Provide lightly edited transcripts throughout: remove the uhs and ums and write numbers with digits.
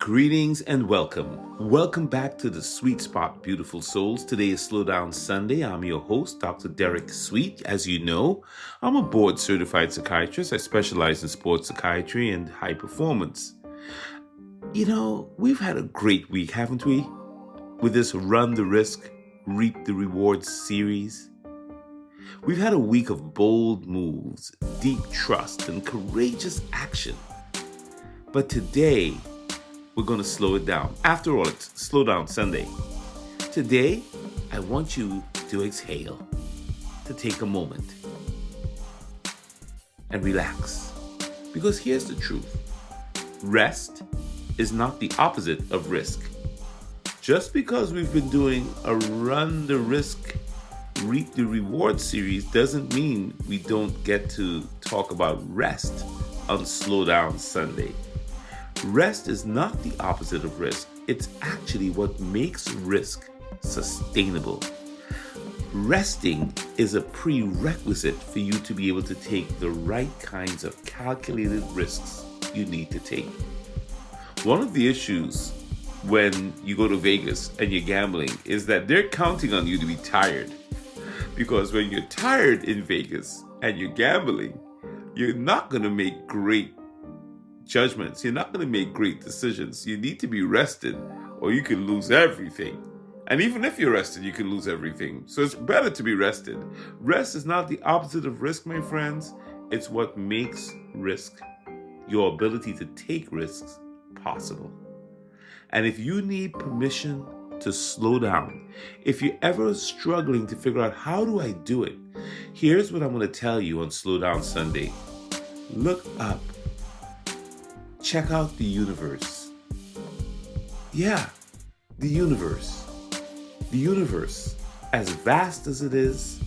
Greetings and welcome. Welcome back to the Sweet Spot, beautiful souls. Today is Slowdown Sunday. I'm your host, Dr. Derek Sweet. As you know, I'm a board-certified psychiatrist. I specialize in sports psychiatry and high performance. You know, we've had a great week, haven't we? With this Run the Risk, Reap the Rewards series. We've had a week of bold moves, deep trust, and courageous action. But today, we're going to slow it down. After all, it's Slowdown Sunday. Today, I want you to exhale, to take a moment and relax. Because here's the truth. Rest is not the opposite of risk. Just because we've been doing a Run the Risk, Reap the Reward series doesn't mean we don't get to talk about rest on Slowdown Sunday. Rest is not the opposite of risk. It's actually what makes risk sustainable. Resting is a prerequisite for you to be able to take the right kinds of calculated risks you need to take. One of the issues when you go to Vegas and you're gambling is that they're counting on you to be tired. Because when you're tired in Vegas and you're gambling, you're not going to make great judgments. You're not going to make great decisions. You need to be rested or you can lose everything. And even if you're rested, you can lose everything. So it's better to be rested. Rest is not the opposite of risk, my friends. It's what makes risk, your ability to take risks, possible. And if you need permission to slow down, if you're ever struggling to figure out how do I do it, here's what I'm going to tell you on Slowdown Sunday. Look up. Check out the universe. Yeah, the universe. The universe, as vast as it is,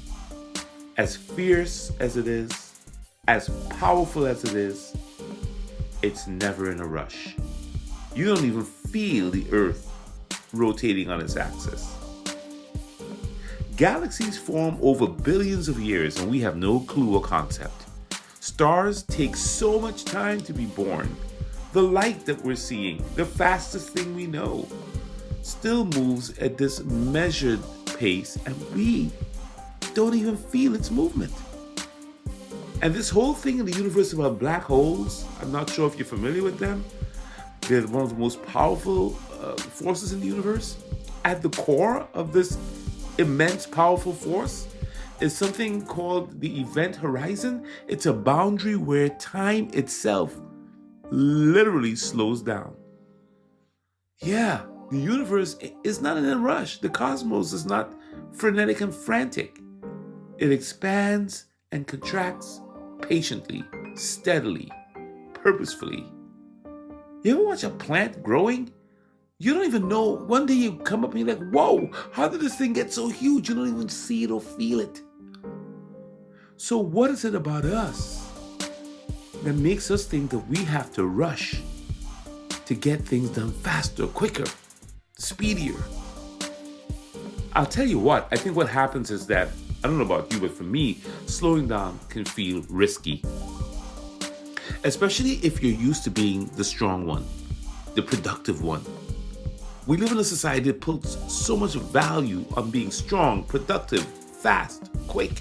as fierce as it is, as powerful as it is, it's never in a rush. You don't even feel the Earth rotating on its axis. Galaxies form over billions of years and we have no clue or concept. Stars take so much time to be born. The light that we're seeing, the fastest thing we know, still moves at this measured pace and we don't even feel its movement. And this whole thing in the universe about black holes, I'm not sure if you're familiar with them. They're one of the most powerful forces in the universe. At the core of this immense, powerful force is something called the event horizon. It's a boundary where time itself literally slows down. Yeah, the universe is not in a rush. The cosmos is not frenetic and frantic. It expands and contracts patiently, steadily, purposefully. You ever watch a plant growing? You don't even know. One day you come up and you're like, whoa, how did this thing get so huge? You don't even see it or feel it. So what is it about us that makes us think that we have to rush to get things done faster, quicker, speedier? I'll tell you what, I think what happens is that, I don't know about you, but for me, slowing down can feel risky. Especially if you're used to being the strong one, the productive one. We live in a society that puts so much value on being strong, productive, fast, quick.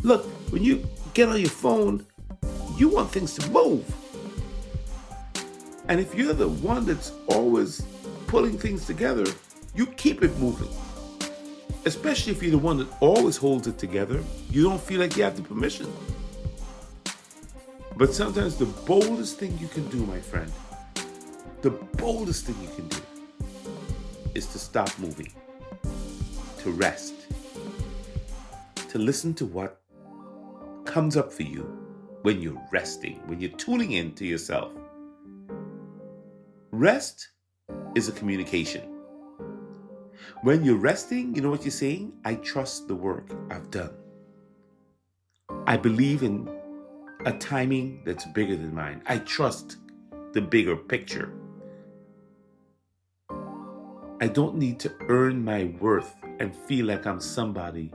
Look, when you get on your phone, you want things to move. And if you're the one that's always pulling things together, you keep it moving. Especially if you're the one that always holds it together, you don't feel like you have the permission. But sometimes the boldest thing you can do, my friend, the boldest thing you can do is to stop moving, to rest, to listen to what comes up for you when you're resting, when you're tuning in to yourself. Rest is a communication. When you're resting, you know what you're saying? I trust the work I've done. I believe in a timing that's bigger than mine. I trust the bigger picture. I don't need to earn my worth and feel like I'm somebody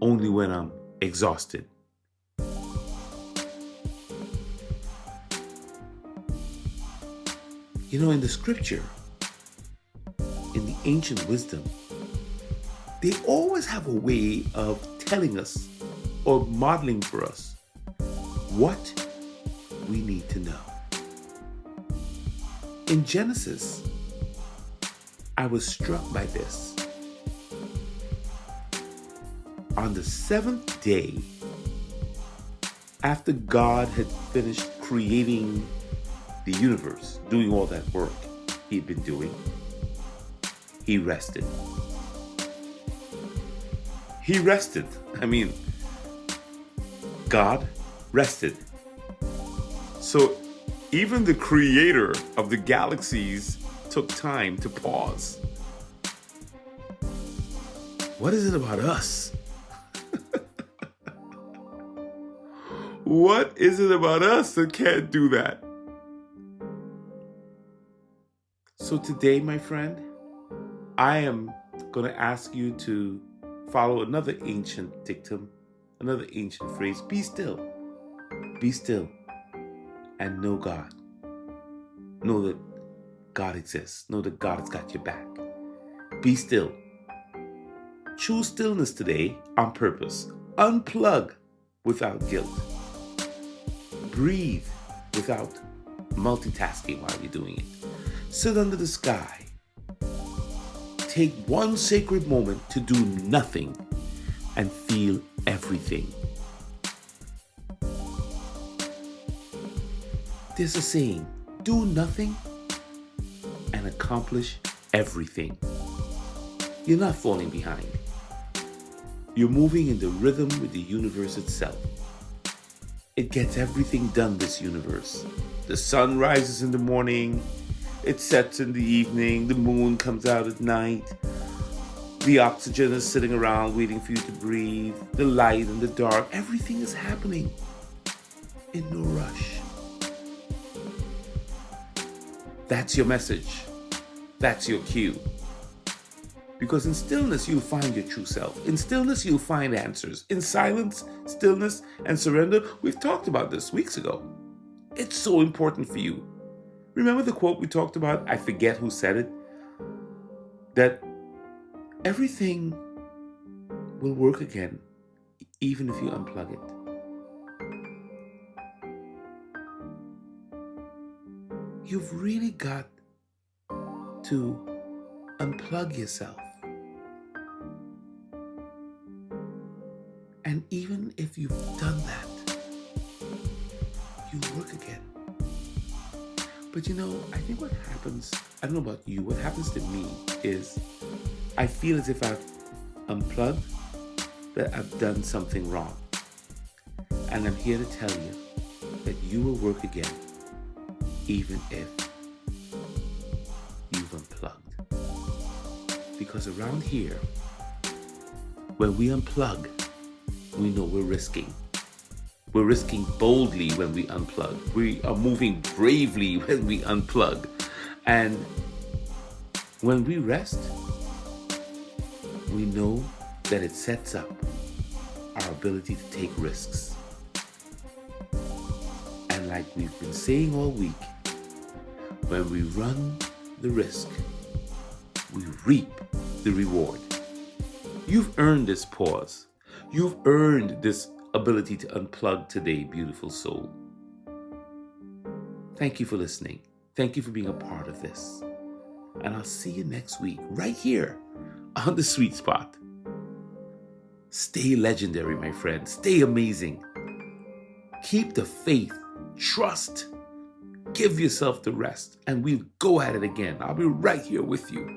only when I'm exhausted. In the scripture, in the ancient wisdom, they always have a way of telling us or modeling for us what we need to know. In Genesis, I was struck by this. On the seventh day, after God had finished creating the universe, doing all that work he'd been doing, he rested. He rested. God rested. So even the creator of the galaxies took time to pause. What is it about us? What is it about us that can't do that? So today, my friend, I am going to ask you to follow another ancient dictum, another ancient phrase. Be still. Be still and know God. Know that God exists. Know that God has got your back. Be still. Choose stillness today on purpose. Unplug without guilt. Breathe without multitasking while you're doing it. Sit under the sky. Take one sacred moment to do nothing and feel everything. There's a saying, do nothing and accomplish everything. You're not falling behind. You're moving in the rhythm with the universe itself. It gets everything done, this universe. The sun rises in the morning, it sets in the evening, the moon comes out at night. The oxygen is sitting around waiting for you to breathe. The light and the dark, everything is happening in no rush. That's your message. That's your cue. Because in stillness, you'll find your true self. In stillness, you'll find answers. In silence, stillness, and surrender, we've talked about this weeks ago. It's so important for you. Remember the quote we talked about? I forget who said it. That everything will work again, even if you unplug it. You've really got to unplug yourself. And even if you've done that, you'll work again. But I think what happens, I don't know about you, what happens to me is I feel as if I've unplugged, that I've done something wrong. And I'm here to tell you that you will work again, even if you've unplugged. Because around here, when we unplug, we know we're risking. We're risking boldly when we unplug. We are moving bravely when we unplug. And when we rest, we know that it sets up our ability to take risks. And like we've been saying all week, when we run the risk, we reap the reward. You've earned this pause. You've earned this ability to unplug today, beautiful soul. Thank you for listening. Thank you for being a part of this. And I'll see you next week, right here on The Sweet Spot. Stay legendary, my friend. Stay amazing. Keep the faith. Trust. Give yourself the rest. And we'll go at it again. I'll be right here with you.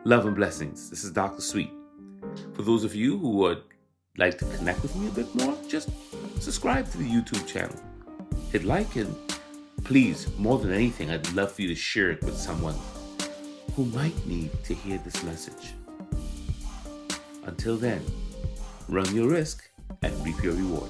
Love and blessings. This is Dr. Sweet. For those of you who would like to connect with me a bit more, just subscribe to the YouTube channel. Hit like, and please, more than anything, I'd love for you to share it with someone who might need to hear this message. Until then, run your risk and reap your reward.